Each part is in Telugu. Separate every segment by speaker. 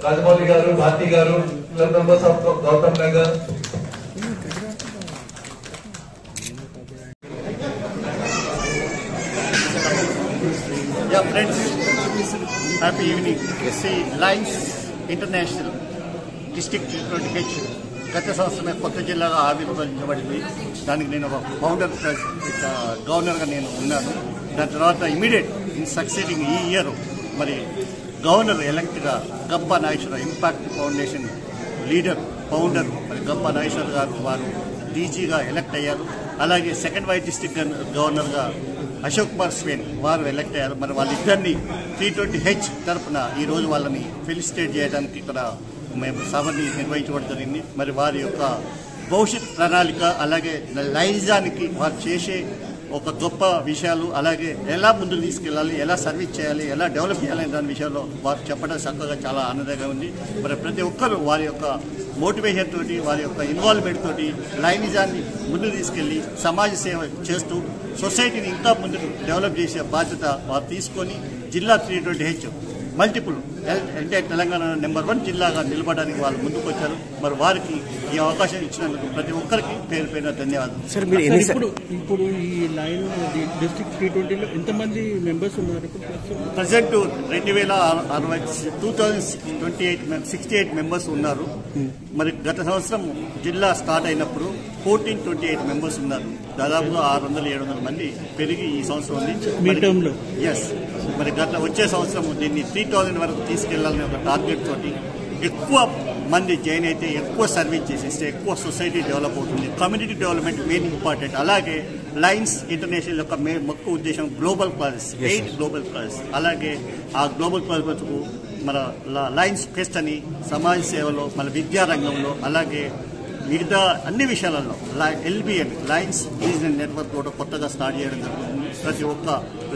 Speaker 1: Rajamouli garu, Bharati garu, club members of Gautam Nagar,
Speaker 2: friends, happy evening. SC Lions International District T20H గత సంవత్సరమే కొత్త జిల్లాగా ఆవిర్భవించబడింది. దానికి నేను ఒక ఫౌండర్ గవర్నర్గా నేను ఉన్నాను. దాని తర్వాత ఇమీడియట్ ఇన్ సక్సీడింగ్ ఈ ఇయర్ మరి గవర్నర్ ఎలక్ట్గా గంప Nageswara impact foundation leader founder మరి గంప నాగేశ్వర గారు వారు డీజీగా ఎలక్ట్ అయ్యారు. అలాగే సెకండ్ వైస్ డిస్ట్రిక్ట్ గవర్నర్గా అశోక్ కుమార్ స్వేన్ వారు ఎలక్ట్ అయ్యారు. మరి వాళ్ళిద్దరిని T20H తరఫున ఈరోజు వాళ్ళని ఫెలిసిటేట్ చేయడానికి ఇక్కడ మేము సభని నిర్వహించడం జరిగింది. మరి వారి యొక్క భవిష్యత్ ప్రణాళిక అలాగే లైనిజానికి వారు చేసే ఒక గొప్ప విషయాలు అలాగే ఎలా ముందుకు తీసుకెళ్ళాలి, ఎలా సర్వీస్ చేయాలి, ఎలా డెవలప్ చేయాలి దాని విషయంలో వారు చెప్పడం చక్కగా చాలా ఆనందంగా ఉంది. మరి ప్రతి ఒక్కరూ వారి యొక్క మోటివేషన్ తోటి వారి యొక్క ఇన్వాల్వ్మెంట్ తోటి లైనిజాన్ని ముందుకు తీసుకెళ్లి సమాజ సేవ చేస్తూ సొసైటీని ఇంకా ముందుకు డెవలప్ చేసే బాధ్యత వారు తీసుకొని జిల్లా T20H మల్టిపుల్ అంటే తెలంగాణ నెంబర్ 1 జిల్లాగా నిలబడడానికి వాళ్ళు ముందుకు వచ్చారు. మరి వారికి ఈ అవకాశం ఇచ్చినందుకు ప్రతి ఒక్కరికి పేరు పేరున ధన్యవాదాలు.
Speaker 3: సార్ ఇప్పుడు ఈ లైన్ డిస్ట్రిక్ట్ T20లో ఎంతమంది మెంబర్స్ ఉన్నారు?
Speaker 2: ప్రజెంట్ 2068 మెంబర్స్ ఉన్నారు. మరి గత సంవత్సరం జిల్లా స్టార్ట్ అయినప్పుడు 1428 మెంబర్స్ ఉన్నారు. దాదాపుగా 600-700 మంది పెరిగి ఈ సంవత్సరం ఉంది. ఎస్ మరి వచ్చే సంవత్సరం దీన్ని 3000 వరకు తీసుకెళ్లాలనే ఒక టార్గెట్ తోటి ఎక్కువ మంది జాయిన్ అయితే ఎక్కువ సర్వీస్ చేసేస్తే ఎక్కువ సొసైటీ డెవలప్ అవుతుంది. Community development main important. అలాగే లైన్స్ ఇంటర్నేషనల్ యొక్క ముఖ్య ఉద్దేశం గ్లోబల్ ప్రాజెక్ట్స్ 8 గ్లోబల్ ప్రాజెక్ట్స్. అలాగే ఆ గ్లోబల్ ప్రాజెక్ట్కు మన లైన్స్ ఫెస్ట్ అని సమాజ సేవలో మన విద్యారంగంలో అలాగే మిగతా అన్ని విషయాలలో LBN లైన్స్ బిజినెస్ నెట్వర్క్ కూడా కొత్తగా స్టార్ట్ చేయడం జరుగుతుంది. ప్రతి ఒక్క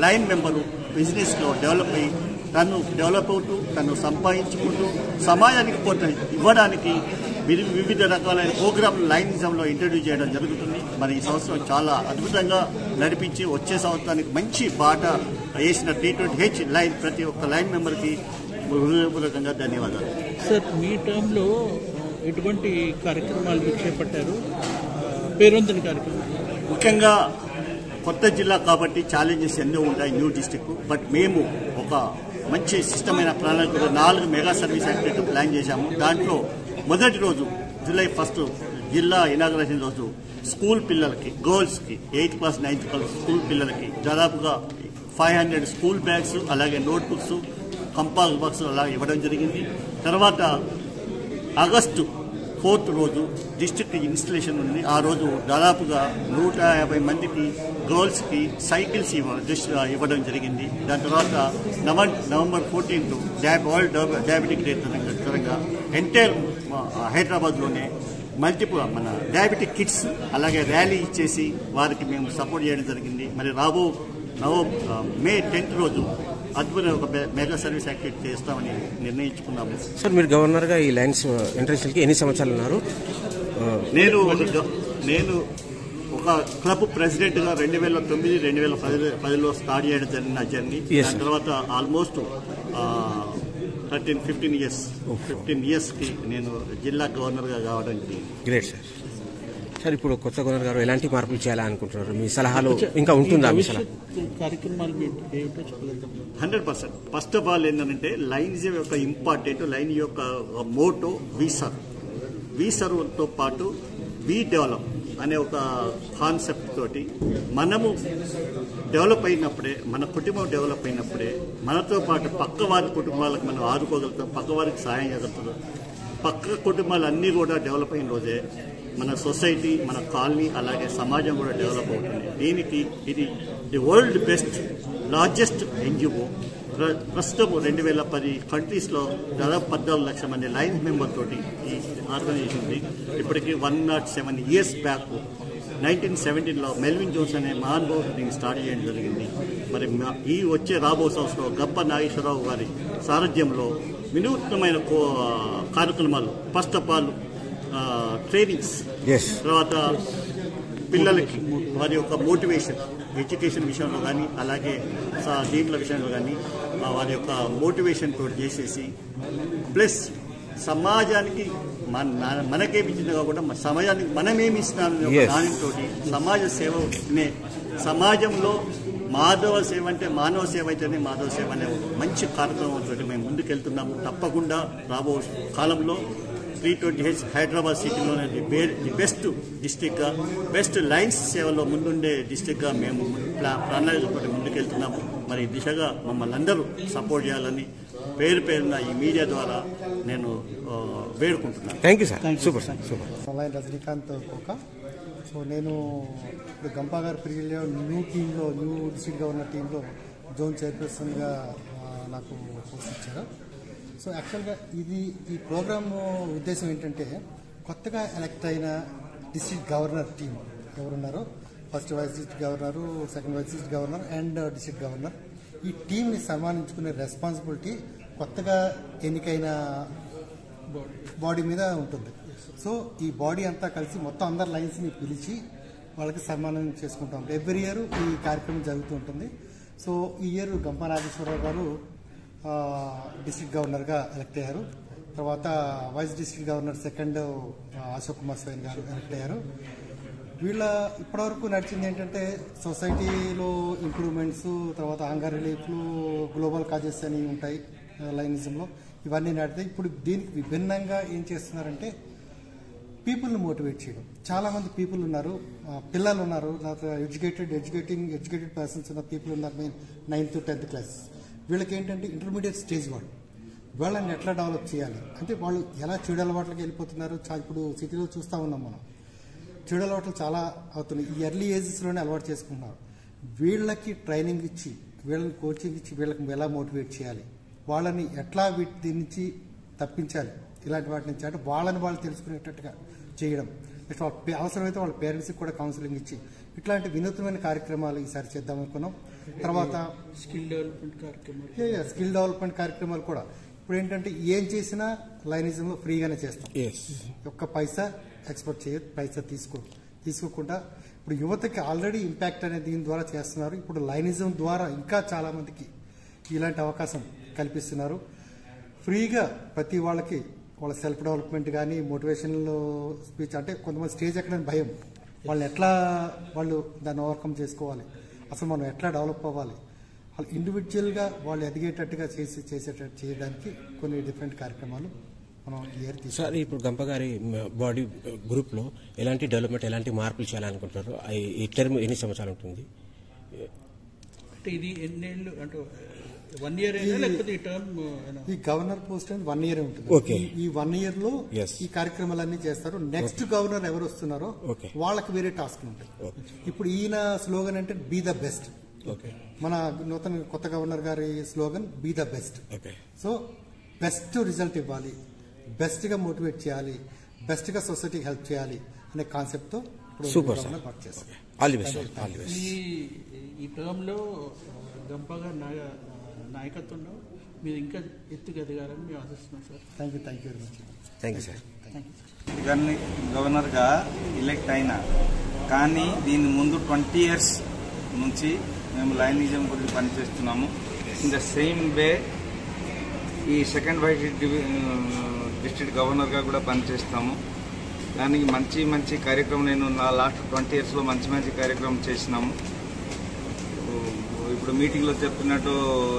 Speaker 2: లైన్ మెంబరు బిజినెస్లో డెవలప్ అయ్యి తను డెవలప్ అవుతూ తను సంపాదించుకుంటూ సమాజానికి కొంత ఇవ్వడానికి వివిధ రకాలైన ప్రోగ్రాంలు లైనిజంలో ఇంట్రడ్యూస్ చేయడం జరుగుతుంది. మరి ఈ సంవత్సరం చాలా అద్భుతంగా నడిపించి వచ్చే సంవత్సరానికి మంచి బాట వేసిన T20H లైన్ ప్రతి ఒక్క లైన్ మెంబర్కి హృదయపూర్వకంగా ధన్యవాదాలు.
Speaker 3: సార్ మీ టర్మ్లో ఎటువంటి కార్యక్రమాలు చేపట్టారు? పేరొందిన కార్యక్రమాలు
Speaker 2: ముఖ్యంగా కొత్త జిల్లా కాబట్టి ఛాలెంజెస్ ఎన్నో ఉంటాయి న్యూ డిస్ట్రిక్ట్. బట్ మేము ఒక మంచి సిస్టమైన ప్రణాళిక 4 మెగా సర్వీస్ యాక్టివిటీ ప్లాన్ చేశాము. దాంట్లో మొదటి రోజు జూలై 1 జిల్లా ఇనాగరేషన్ రోజు స్కూల్ పిల్లలకి గర్ల్స్కి 8th class 9th class school పిల్లలకి దాదాపుగా 500 స్కూల్ బ్యాగ్స్ అలాగే నోట్బుక్స్ కంపాస్ బాక్స్ అలా ఇవ్వడం జరిగింది. తర్వాత ఆగస్టు 4th రోజు డిస్ట్రిక్ట్ ఇన్స్టలేషన్ ఉంది. ఆ రోజు దాదాపుగా 150 మందికి గర్ల్స్కి సైకిల్స్ ఇవ్వడం జరిగింది. దాని తర్వాత November 14th world diabetic day తరంగా ఎంటైర్ హైదరాబాద్లోనే మల్టిపుల్ మన డయాబెటిక్ కిట్స్ అలాగే ర్యాలీ ఇచ్చేసి వారికి మేము సపోర్ట్ చేయడం జరిగింది. మరి మే 10th రోజు అద్భుతమైన ఒక మెగా సర్వీస్ యాక్టివిటీ చేస్తామని నిర్ణయించుకున్నాము.
Speaker 3: సార్ మీరు గవర్నర్గా ఈ లైన్స్ ఇంటర్నేషనల్కి ఎన్ని సంవత్సరాలు ఉన్నారు?
Speaker 2: నేను ఒక క్లబ్ ప్రెసిడెంట్గా 2009-2010లో స్టార్ట్ చేయడం జరిగిన జర్నీ. దాని తర్వాత ఆల్మోస్ట్ 15 ఇయర్స్కి నేను జిల్లా గవర్నర్గా కావడం జరిగింది.
Speaker 3: Great sir. సార్ ఇప్పుడు కొత్త గవర్నర్ గారు ఎలాంటి మార్పులు చేయాలనుకుంటున్నారు? మీ సలహాలు ఇంకా ఉంటుందా?
Speaker 2: 100%. ఫస్ట్ ఆఫ్ ఆల్ ఏంటంటే లైనిజం యొక్క ఇంపార్టెంట్ లైన్ యొక్క మోటో వి సర్వ్తో పాటు వి డెవలప్ అనే ఒక కాన్సెప్ట్ తోటి మనము డెవలప్ అయినప్పుడే మన కుటుంబం డెవలప్ అయినప్పుడే మనతో పాటు పక్క వారి కుటుంబాలకు మనం ఆదుకోగలుగుతాం, పక్క వారికి సహాయం చేయగలుగుతాం. పక్క కుటుంబాలన్నీ కూడా డెవలప్ అయిన రోజే మన సొసైటీ మన కాలనీ అలాగే సమాజం కూడా డెవలప్ అవుతుంది. దీనికి ఇది the world best largest NGO. ప్రస్తుతం 2010 కంట్రీస్లో దాదాపు 14 లక్షల మంది లైన్ మెంబర్ తోటి ఈ ఆర్గనైజేషన్ ఉంది. ఇప్పటికీ 107 years బ్యాక్ 1917లో మెల్విన్ జోన్స్ అనే మహానుభావుడు దీన్ని స్టార్ట్ చేయడం జరిగింది. మరి ఈ రాబో సంవత్సరంలో గంప నాగేశ్వరరావు గారి సారథ్యంలో వినూత్నమైన కార్యక్రమాలు ఫస్ట్ ఆఫ్ ఆల్ ట్రైనింగ్స్, తర్వాత పిల్లలకి వారి యొక్క మోటివేషన్ ఎడ్యుకేషన్ విషయంలో కానీ అలాగే దీంట్ల విషయంలో కానీ వారి యొక్క మోటివేషన్ తోటి చేసేసి ప్లస్ సమాజానికి మనకేమి ఇచ్చింది కాకుండా సమాజానికి మనమేమి ఇస్తున్నాం దానితో సమాజ సేవనే సమాజంలో మాధవ సేవ అంటే మానవ సేవ అయితేనే మాధవ సేవ అనే మంచి కార్యక్రమంతో మేము ముందుకెళ్తున్నాము. తప్పకుండా రాబో కాలంలో 320H హైదరాబాద్ సిటీలోనే ది బెస్ట్ డిస్టిక్గా బెస్ట్ లైన్స్ సేవలో ముందుండే డిస్టిక్గా మేము ప్రణాళికతో ముందుకెళ్తున్నాము. మరి ఈ దిశగా మమ్మల్ని అందరూ సపోర్ట్ చేయాలని పేరున ఈ మీడియా ద్వారా నేను వేడుకుంటున్నాను.
Speaker 3: Thank you sir. Super sir. Super.
Speaker 4: Rajinikanth కోక. సో నేను ఇప్పుడు గంపా గారి పీరియడ్లో న్యూ డిస్ట్రిక్ట్ గవర్నర్ టీంలో జోన్ చైర్పర్సన్గా నాకు పోస్ట్ ఇచ్చారు. సో యాక్చువల్గా ఈ ప్రోగ్రామ్ ఉద్దేశం ఏంటంటే కొత్తగా ఎలక్ట్ అయిన డిస్ట్రిక్ట్ గవర్నర్ టీం ఎవరున్నారో first vice district governor, second vice district governor and district governor ఈ టీంని సన్మానించుకునే రెస్పాన్సిబిలిటీ కొత్తగా ఎన్నికైన బాడీ మీద ఉంటుంది. సో ఈ బాడీ అంతా కలిసి మొత్తం అందరి లైన్స్ని పిలిచి వాళ్ళకి సన్మానం చేసుకుంటాం. ఎవ్రీ ఇయర్ ఈ కార్యక్రమం జరుగుతూ ఉంటుంది. సో ఈ ఇయర్ గంపా నాగేశ్వరరావు గారు డిస్ట్రిక్ట్ గవర్నర్గా ఎలక్ట్ అయ్యారు. తర్వాత vice district governor second Ashok Kumar Swain garu elect అయ్యారు. వీళ్ళ ఇప్పటివరకు నడిచింది ఏంటంటే సొసైటీలో ఇంప్రూవ్మెంట్స్, తర్వాత హంగర్ రిలీఫ్లు, గ్లోబల్ కాజెస్ అని ఉంటాయి లైనిజంలో, ఇవన్నీ నడితే ఇప్పుడు దీనికి విభిన్నంగా ఏం చేస్తున్నారంటే పీపుల్ని మోటివేట్ చేయడం. చాలామంది పీపుల్ ఉన్నారు, పిల్లలు ఉన్నారు, ఎడ్యుకేటెడ్ పర్సన్స్ ఉన్న పీపుల్ ఉన్నారు. 9th to 10th క్లాస్ వీళ్ళకి ఏంటంటే ఇంటర్మీడియట్ స్టేజ్ వాళ్ళని ఎట్లా డెవలప్ చేయాలి అంటే వాళ్ళు ఎలా చెడు అలవాట్లకి వెళ్ళిపోతున్నారు. ఇప్పుడు సిటీలో చూస్తూ ఉన్నాం మనం, చెడు అలవాట్లు చాలా అవుతున్నాయి. ఈ ఎర్లీ ఏజెస్లోనే అలవాటు చేసుకుంటున్నారు. వీళ్ళకి ట్రైనింగ్ ఇచ్చి, వీళ్ళని కోచింగ్ ఇచ్చి, వీళ్ళకి ఎలా మోటివేట్ చేయాలి, వాళ్ళని ఎట్లా దీని నుంచి తప్పించాలి, ఇలాంటి వాటి నుంచి అంటే వాళ్ళని వాళ్ళు తెలుసుకునేటట్టుగా చేయడం. నెక్స్ట్ అవసరమైతే వాళ్ళ పేరెంట్స్కి కూడా కౌన్సిలింగ్ ఇచ్చి ఇట్లాంటి వినూత్నమైన కార్యక్రమాలు ఈసారి చేద్దాం అనుకున్నాం. తర్వాత స్కిల్ డెవలప్మెంట్ కార్యక్రమాలు కూడా ఇప్పుడు ఏంటంటే ఏం చేసినా లైనిజంలో ఫ్రీగానే చేస్తాం. ఒక్క పైసా ఎక్స్పెక్ట్ పైసా తీసుకోకుండా ఇప్పుడు యువతకి ఆల్రెడీ ఇంపాక్ట్ అనేది దీని ద్వారా చేస్తున్నారు. ఇప్పుడు లైనిజం ద్వారా ఇంకా చాలా మందికి ఇలాంటి అవకాశం కల్పిస్తున్నారు. ఫ్రీగా ప్రతి వాళ్ళకి వాళ్ళ సెల్ఫ్ డెవలప్మెంట్ కానీ మోటివేషనల్ స్పీచ్ అంటే కొంతమంది స్టేజ్ ఎక్కడని భయం, వాళ్ళని ఎట్లా వాళ్ళు దాన్ని ఓవర్కమ్ చేసుకోవాలి, అసలు మనం ఎట్లా డెవలప్ అవ్వాలి, వాళ్ళు ఇండివిజువల్గా వాళ్ళు ఎదిగేటట్టుగా చేయడానికి కొన్ని డిఫరెంట్ కార్యక్రమాలు మనం ఇయర్ తీసుకు.
Speaker 3: సార్ ఇప్పుడు గంప గారి బాడీ గ్రూప్లో ఎలాంటి డెవలప్మెంట్, ఎలాంటి మార్పులు చేయాలనుకుంటున్నారు? ఈ టర్మ్ ఎన్ని సంవత్సరాలు ఉంటుంది?
Speaker 5: అంటే ఇది ఎన్నేళ్ళు అంటే 1 year లేకపోతే ఈ టర్మ్
Speaker 4: ఈ గవర్నర్ పోస్ట్ 1 year ఉంటుంది. ఈ 1 year లో ఈ కార్యక్రమాలన్నీ చేస్తారు. నెక్స్ట్ గవర్నర్ ఎవరు వస్తున్నారో వాళ్ళకి వేరే టాస్క్ ఉంటాయి. ఇప్పుడు ఈయన స్లోగన్ అంటే బీ ద బెస్ట్. మన నూతన కొత్త గవర్నర్ గారి slogan be the best. So best result ఇవ్వాలి, బెస్ట్ గా మోటివేట్ చేయాలి, బెస్ట్ గా సొసైటీకి హెల్ప్ చేయాలి అనే కాన్సెప్ట్ తో వర్క్ చేస్తాం.
Speaker 5: ఈ టర్మ్ లో గంపా గారి నాయకత్వంలో మీరు ఇంకా ఎత్తుకు ఎదగాలని మేము ఆశిస్తున్నాం sir.
Speaker 4: Thank you very much.
Speaker 3: Thank you sir.
Speaker 6: గవర్నర్గా ఎలెక్ట్ అయినా కానీ దీని ముందు 20 years నుంచి మేము లైనిజం గురించి పనిచేస్తున్నాము. ఇన్ ద సేమ్ వే ఈ సెకండ్ వైస్ డిస్ట్రిక్ట్ గవర్నర్గా కూడా పనిచేస్తాము. దానికి మంచి కార్యక్రమం నేను నా లాస్ట్ 20 years మంచి కార్యక్రమం చేసినాము. ఇప్పుడు మీటింగ్లో చెప్తున్నట్టు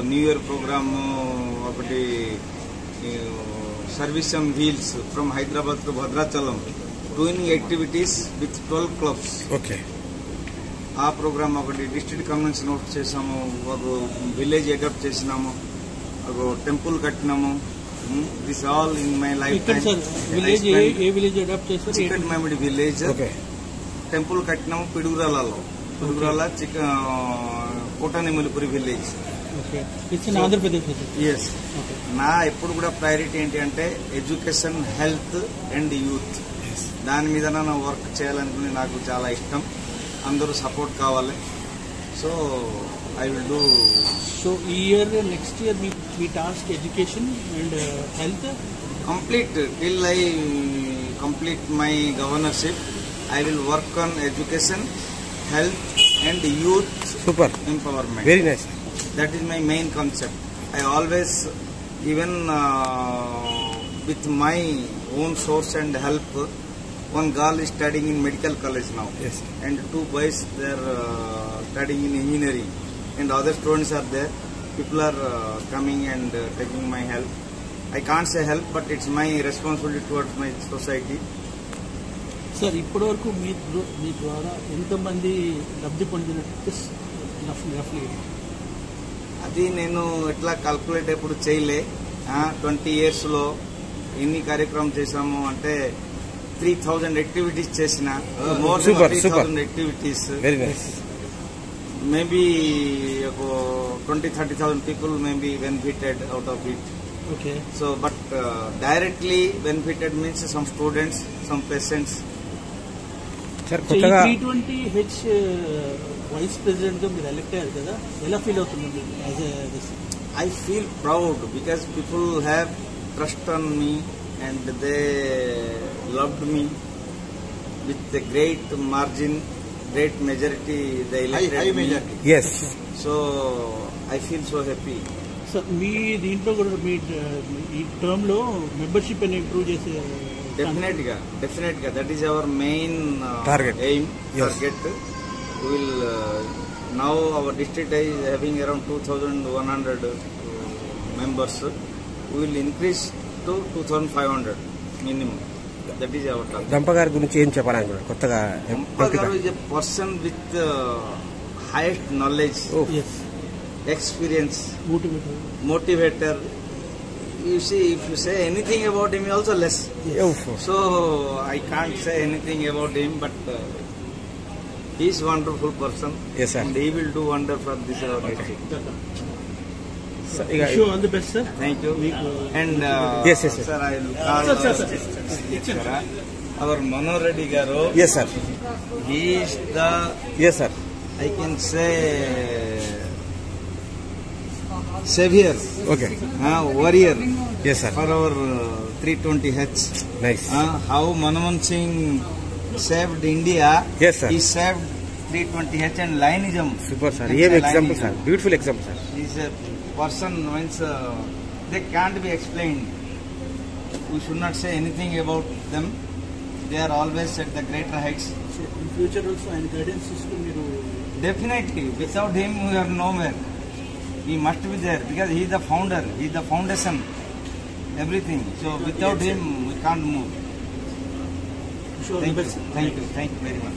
Speaker 6: న్యూ ఇయర్ ప్రోగ్రామ్ ఒకటి service on wheels from Hyderabad to Bhadrachalam doing activities with 12 clubs. ఆ ప్రోగ్రామ్ ఒకటి డిస్ట్రిక్ట్ కన్వెన్షన్ ఒకటి చేసాము, ఒక విలేజ్ అడాప్ట్ చేసినాము, ఒక టెంపుల్ కట్టినాము. This all in my lifetime. Chikkatimamidi village temple కట్టినాము. పిడుగురాల కోటనిమలిపురి విలేజ్. ఎస్. నా ఎప్పుడు కూడా ప్రయారిటీ ఏంటి అంటే ఎడ్యుకేషన్, హెల్త్ అండ్ యూత్. దాని మీద నా వర్క్ చేయాలనుకుని నాకు చాలా ఇష్టం. అందరూ సపోర్ట్ కావాలి. So I will do.
Speaker 5: So ఈ ఇయర్ నెక్స్ట్ ఇయర్ మీ task education and health
Speaker 6: complete till I complete my governorship. I will work on education, health and youth
Speaker 3: Super.
Speaker 6: empowerment.
Speaker 3: Very nice.
Speaker 6: That is my main concept. I always, even with my own source and help, one girl is studying in medical college now.
Speaker 3: Yes.
Speaker 6: And 2 boys, they are studying in engineering. And other students are there. People are coming and taking my help. I can't say help, but it's my responsibility towards my society.
Speaker 5: Sir ఇప్పటివరకు మీ ద్వారా ఎంతమంది లబ్ధి పొందినట్టు రఫ్లీ
Speaker 6: అది నేను ఎట్లా క్యాల్కులేట్ ఎప్పుడు చేయలే. 20 years లో ఎన్ని కార్యక్రమం చేశాము అంటే 3000 యాక్టివిటీస్ చేసిన. More than 3000 activities.
Speaker 3: Very nice.
Speaker 6: Maybe 20,000-30,000 people may be benefited out of it.
Speaker 5: Okay.
Speaker 6: So, but directly benefited means some students, some patients.
Speaker 3: Sir
Speaker 5: so ఈ
Speaker 3: కొత్తగా
Speaker 5: 320H వైస్ ప్రెసిడెంట్ గా మీరు ఎలక్ట్ అయ్యారు కదా, ఎలా ఫీల్ అవుతుంది as
Speaker 6: I feel proud because people have trust on me and they loved me with a great margin, great majority. They elected me.
Speaker 3: Yes
Speaker 6: So I feel so happy.
Speaker 5: Sir మీ దీంట్లో కూడా మీ ఈ టర్మ్ లో మెంబర్షిప్ అని ఇంప్రూవ్ చేసే
Speaker 6: Definitely. That is our main
Speaker 3: Target.
Speaker 6: aim.
Speaker 3: Yes.
Speaker 6: Target. We will now our district is having around 2,100 members. We will increase to 2,500 minimum. That is our target.
Speaker 3: గంప గారి గురించి ఏం చెప్పాలనుకున్నారు కొత్తగా?
Speaker 6: Gampagar is a person with highest knowledge,
Speaker 5: yes
Speaker 6: experience,
Speaker 5: motivator.
Speaker 6: motivator. You see, if you say anything about him, also less. So I can't say anything about him, but he is a wonderful person.
Speaker 3: Yes, sir.
Speaker 6: And he will do wonder for this our district.
Speaker 5: Show all the best sir.
Speaker 6: Thank you. And
Speaker 3: Yes.
Speaker 6: sir, I will call our Mano Reddy Garu.
Speaker 3: Yes sir.
Speaker 6: He is the,
Speaker 3: yes sir.
Speaker 6: I can say, savior,
Speaker 3: okay.
Speaker 6: warrior
Speaker 3: yes sir.
Speaker 6: for our 320H.
Speaker 3: Nice.
Speaker 6: How Manmohan Singh saved India.
Speaker 3: Yes, sir.
Speaker 6: He saved 320H and Lionism.
Speaker 3: Super sir.
Speaker 6: It's
Speaker 3: ఏం
Speaker 6: a
Speaker 3: example
Speaker 6: Lionism.
Speaker 3: Sir. Beautiful example sir.
Speaker 6: He is a person means they can't be explained. We should not say anything about them. They are always at the greater heights.
Speaker 5: In future also ఆయన గైడెన్స్ ఇస్తూ మీరు
Speaker 6: Definitely, without him we are nowhere. He must be there because he is the founder. He is the foundation. Everything. So without him we can't move.
Speaker 5: Show all the best.
Speaker 6: Thank you very much.